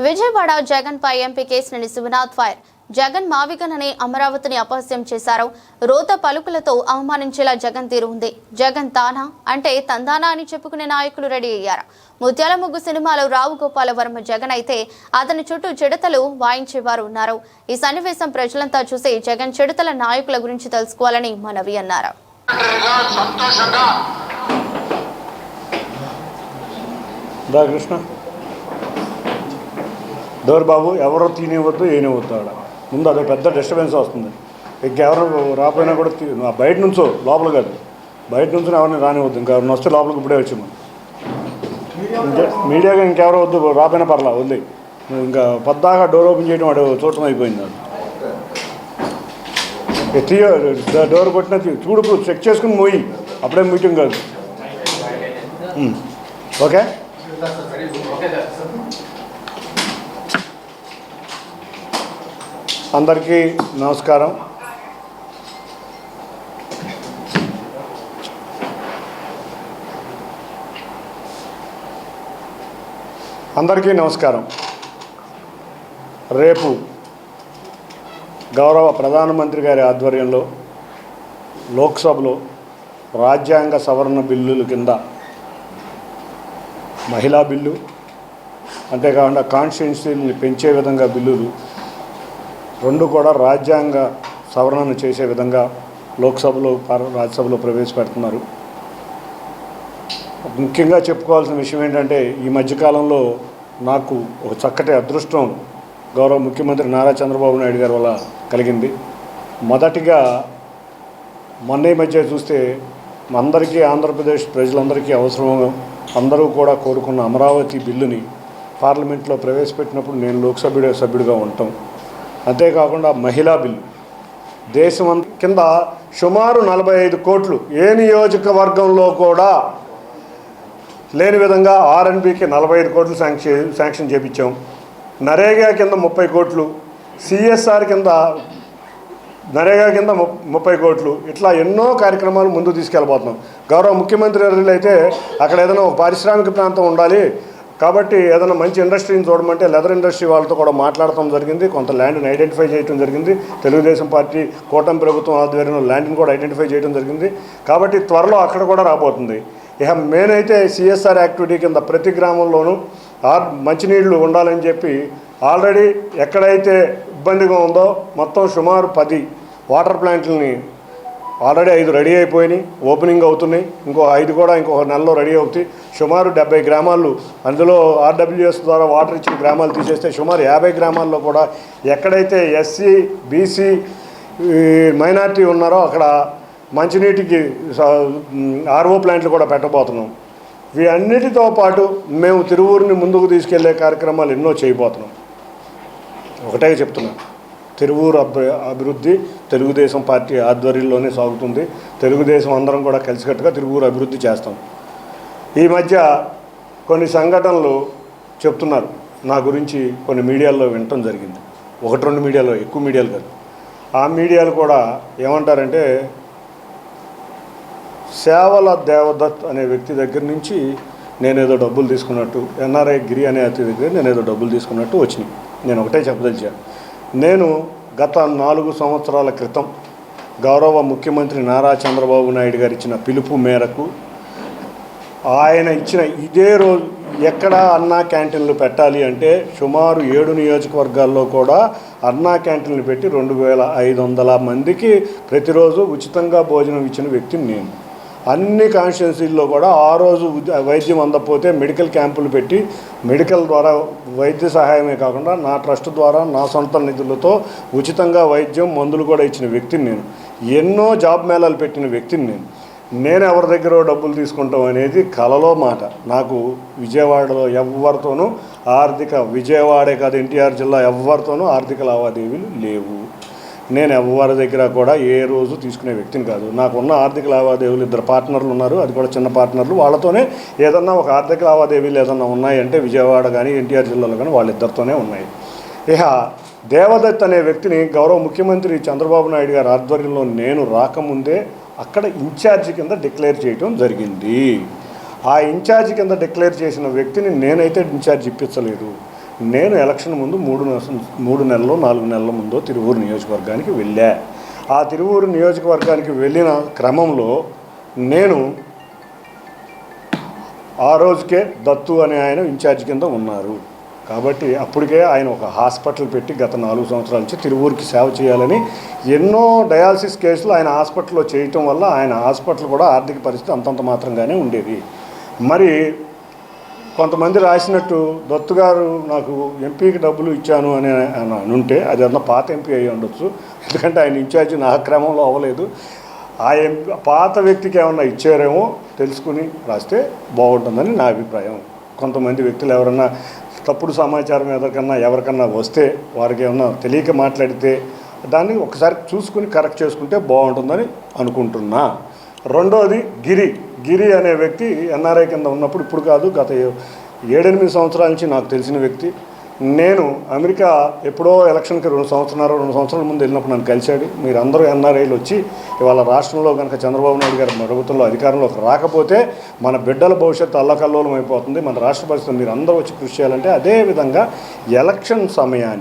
విజయవాడ జగన్ పై MP Kesineni Sivanath fire. Jagan మావిగనని అమరావతిని అపహాస్యం చేశారు. రోత పలుకులతో అవమానించేలా జగన్ తీరు ఉంది. జగన్ తానా అంటే తందానా అని చెప్పుకునే నాయకులు రెడీ అయ్యారు. ముత్యాల ముగ్గు సినిమాలో రావు గోపాల వర్మ జగన్ అయితే అతని చుట్టూ చిడతలు వాయించేవారు ఉన్నారు. ఈ సన్నివేశం ప్రజలంతా చూసి జగన్ చిడతల నాయకుల గురించి తెలుసుకోవాలని మనవి అన్నారు. డోర్ బాబు ఎవరో తినేవద్దు ఏనివద్దు ఆడ ముందు అదే పెద్ద డిస్టర్బెన్స్ వస్తుంది. ఇంకెవరు రాకపోయినా కూడా బయట నుంచో లోపల కాదు బయట నుంచి ఎవరిని రానివద్దు. ఇంకా ఎవరిని వస్తే లోపలికి ఇప్పుడే వచ్చాము. మీడియాగా ఇంకెవరో వద్దు రాపోయినా పర్లా వదిలే. ఇంకా పద్దాగా డోర్ ఓపెన్ చేయడం వాడు చూడటం అయిపోయింది. అది డోర్ కొట్టిన చూడు ఇప్పుడు చెక్ చేసుకుని మోయి అప్పుడే మీటింగ్ కాదు. ఓకే అందరికీ నమస్కారం. రేపు గౌరవ ప్రధానమంత్రి గారి ఆధ్వర్యంలో లోక్సభలో రాజ్యాంగ సవరణ బిల్లుల కింద మహిళా బిల్లు అంతేకాకుండా కాన్స్టిట్యున్సీని పెంచే విధంగా బిల్లులు రెండు కూడా రాజ్యాంగ సవరణను చేసే విధంగా లోక్సభలో రాజ్యసభలో ప్రవేశపెడుతున్నారు. ముఖ్యంగా చెప్పుకోవాల్సిన విషయం ఏంటంటే ఈ మధ్యకాలంలో నాకు ఒక చక్కటి అదృష్టం గౌరవ ముఖ్యమంత్రి నారా చంద్రబాబు నాయుడు గారి వల్ల కలిగింది. మొదటిగా మొన్న మధ్య చూస్తే అందరికీ ఆంధ్రప్రదేశ్ ప్రజలందరికీ అవసరం అందరూ కూడా కోరుకున్న అమరావతి బిల్లుని పార్లమెంట్లో ప్రవేశపెట్టినప్పుడు నేను లోక్సభ సభ్యుడిగా ఉంటాం. అంతేకాకుండా మహిళా బిల్లు దేశం కింద సుమారు 45 కోట్లు ఏ నియోజకవర్గంలో కూడా లేని విధంగా R&Bకి 45 కోట్లు శాంక్షన్ చేయించాం. నరేగా కింద 30 కోట్లు, CSR కింద నరేగా కింద 30 కోట్లు, ఇట్లా ఎన్నో కార్యక్రమాలు ముందుకు తీసుకెళ్ళబోతున్నాం. గౌరవ ముఖ్యమంత్రి గారు అయితే అక్కడ ఏదైనా ఒక పారిశ్రామిక ప్రాంతం ఉండాలి కాబట్టి ఏదైనా మంచి ఇండస్ట్రీని చూడమంటే లెదర్ ఇండస్ట్రీ వాళ్ళతో కూడా మాట్లాడటం జరిగింది. కొంత ల్యాండ్ని ఐడెంటిఫై చేయడం జరిగింది. తెలుగుదేశం పార్టీ కూటమి ప్రభుత్వం ఆధ్వర్యంలో ల్యాండ్ని కూడా ఐడెంటిఫై చేయడం జరిగింది. కాబట్టి త్వరలో అక్కడ కూడా రాబోతుంది. ఇక మెయిన్ అయితే CSR యాక్టివిటీ కింద ప్రతి గ్రామంలోనూ మంచినీళ్లు ఉండాలని చెప్పి ఆల్రెడీ ఎక్కడైతే ఇబ్బందిగా ఉందో మొత్తం సుమారు 10 వాటర్ ప్లాంట్లని ఆల్రెడీ 5 రెడీ అయిపోయినాయి, ఓపెనింగ్ అవుతున్నాయి. ఇంకో 5 కూడా ఇంకొక నెలలో రెడీ అవుతాయి. సుమారు 70 గ్రామాలు అందులో RWS ద్వారా వాటర్ ఇచ్చిన గ్రామాలు తీసేస్తే సుమారు 50 గ్రామాల్లో కూడా ఎక్కడైతే SC BC మైనారిటీ ఉన్నారో అక్కడ మంచినీటికి RO ప్లాంట్లు కూడా పెట్టబోతున్నాం. వీటన్నిటితో పాటు మేము తిరువూరుని ముందుకు తీసుకెళ్లే కార్యక్రమాలు ఎన్నో చేయబోతున్నాం. ఒకటే చెప్తున్నాం, తిరువూరు అభివృద్ధి తెలుగుదేశం పార్టీ ఆధ్వర్యంలోనే సాగుతుంది. తెలుగుదేశం అందరం కూడా కలిసికట్టుగా తిరువూరు అభివృద్ధి చేస్తాం. ఈ మధ్య కొన్ని సంఘటనలు చెప్తున్నారు నా గురించి, కొన్ని మీడియాల్లో వినటం జరిగింది. 1-2 మీడియాలో, ఎక్కువ మీడియాలు కాదు. ఆ మీడియాలు కూడా ఏమంటారంటే సేవల దేవదత్ అనే వ్యక్తి దగ్గర నుంచి నేనేదో డబ్బులు తీసుకున్నట్టు, NRI గిరి అనే అతి దగ్గర నేనేదో డబ్బులు తీసుకున్నట్టు వచ్చినాయి. నేను ఒకటే చెప్పదలిచాను, నేను గత 4 సంవత్సరాల క్రితం గౌరవ ముఖ్యమంత్రి నారా చంద్రబాబు నాయుడు గారు ఇచ్చిన పిలుపు మేరకు ఆయన ఇచ్చిన ఇదే రోజు ఎక్కడ అన్నా క్యాంటీన్లు పెట్టాలి అంటే సుమారు 7 నియోజకవర్గాల్లో కూడా అన్నా క్యాంటీన్లు పెట్టి 2500 మందికి ప్రతిరోజు ఉచితంగా భోజనం ఇచ్చిన వ్యక్తిని నేను. అన్ని కాన్స్టిట్యున్సీల్లో కూడా ఆ రోజు వైద్యం అందకపోతే మెడికల్ క్యాంపులు పెట్టి మెడికల్ ద్వారా వైద్య సహాయమే కాకుండా నా ట్రస్ట్ ద్వారా నా సొంత నిధులతో ఉచితంగా వైద్యం మందులు కూడా ఇచ్చిన వ్యక్తిని నేను. ఎన్నో జాబ్ మేళాలు పెట్టిన వ్యక్తిని నేను ఎవరి దగ్గర డబ్బులు తీసుకుంటాం అనేది కలలో మాట. నాకు విజయవాడలో ఎవరితోనూ విజయవాడే కాదు NTR జిల్లా ఎవరితోనూ ఆర్థిక లావాదేవీలు లేవు. నేను ఎవరి దగ్గర కూడా ఏ రోజు తీసుకునే వ్యక్తిని కాదు. నాకున్న ఆర్థిక లావాదేవీలు 2 పార్ట్నర్లు ఉన్నారు, అది కూడా చిన్న పార్ట్నర్లు. వాళ్ళతోనే ఏదన్నా ఒక ఆర్థిక లావాదేవీలు ఏదన్నా ఉన్నాయంటే విజయవాడ కానీ NTR జిల్లాలో కానీ వాళ్ళిద్దరితోనే ఉన్నాయి. ఇక దేవదత్ అనే వ్యక్తిని గౌరవ ముఖ్యమంత్రి చంద్రబాబు నాయుడు గారి ఆధ్వర్యంలో నేను రాకముందే అక్కడ ఇన్ఛార్జి కింద డిక్లేర్ చేయడం జరిగింది. ఆ ఇన్ఛార్జి కింద డిక్లేర్ చేసిన వ్యక్తిని నేనైతే ఇన్ఛార్జ్ ఇప్పించలేదు. నేను ఎలక్షన్ ముందు 3 నెలలు 4 నెలల ముందు తిరువూరు నియోజకవర్గానికి వెళ్ళా. ఆ తిరువూరు నియోజకవర్గానికి వెళ్ళిన క్రమంలో నేను ఆ రోజుకే దత్తు అనే ఆయన ఇన్ఛార్జ్ కింద ఉన్నారు. కాబట్టి అప్పటికే ఆయన ఒక హాస్పిటల్ పెట్టి గత 4 సంవత్సరాల నుంచి తిరువూరుకి సేవ చేయాలని ఎన్నో డయాలసిస్ కేసులు ఆయన హాస్పిటల్లో చేయటం వల్ల ఆయన హాస్పిటల్ కూడా ఆర్థిక పరిస్థితి అంతంత మాత్రంగానే ఉండేది. మరి కొంతమంది రాసినట్టు దత్తు గారు నాకు ఎంపీకి డబ్బులు ఇచ్చాను అని ఉంటే అది అన్న పాత ఎంపీ అయి ఉండొచ్చు. ఎందుకంటే ఆయన ఇన్ఛార్జి నా క్రమంలో అవ్వలేదు. ఆ ఎంపీ పాత వ్యక్తికి ఏమన్నా ఇచ్చారేమో తెలుసుకుని రాస్తే బాగుంటుందని నా అభిప్రాయం. కొంతమంది వ్యక్తులు ఎవరన్నా తప్పుడు సమాచారం ఎవరికన్నా వస్తే వారికి ఏమన్నా తెలియక మాట్లాడితే దాన్ని ఒకసారి చూసుకుని కరెక్ట్ చేసుకుంటే బాగుంటుందని అనుకుంటున్నా. రెండోది గిరి అనే వ్యక్తి ఎన్ఆర్ఐ కింద ఉన్నప్పుడు, ఇప్పుడు కాదు, గత 7-8 సంవత్సరాల నుంచి నాకు తెలిసిన వ్యక్తి. నేను అమెరికా ఎప్పుడో ఎలక్షన్కి 2 సంవత్సరాల ముందు వెళ్ళినప్పుడు నన్ను కలిశాడు. మీరందరూ ఎన్ఆర్ఐలు వచ్చి ఇవాళ రాష్ట్రంలో కనుక చంద్రబాబు నాయుడు గారి ప్రభుత్వంలో అధికారంలోకి రాకపోతే మన బిడ్డల భవిష్యత్తు అల్లకల్లోలం అయిపోతుంది, మన రాష్ట్ర పరిస్థితులు మీరు అందరూ వచ్చి కృషి చేయాలంటే, అదేవిధంగా ఎలక్షన్ సమయానికి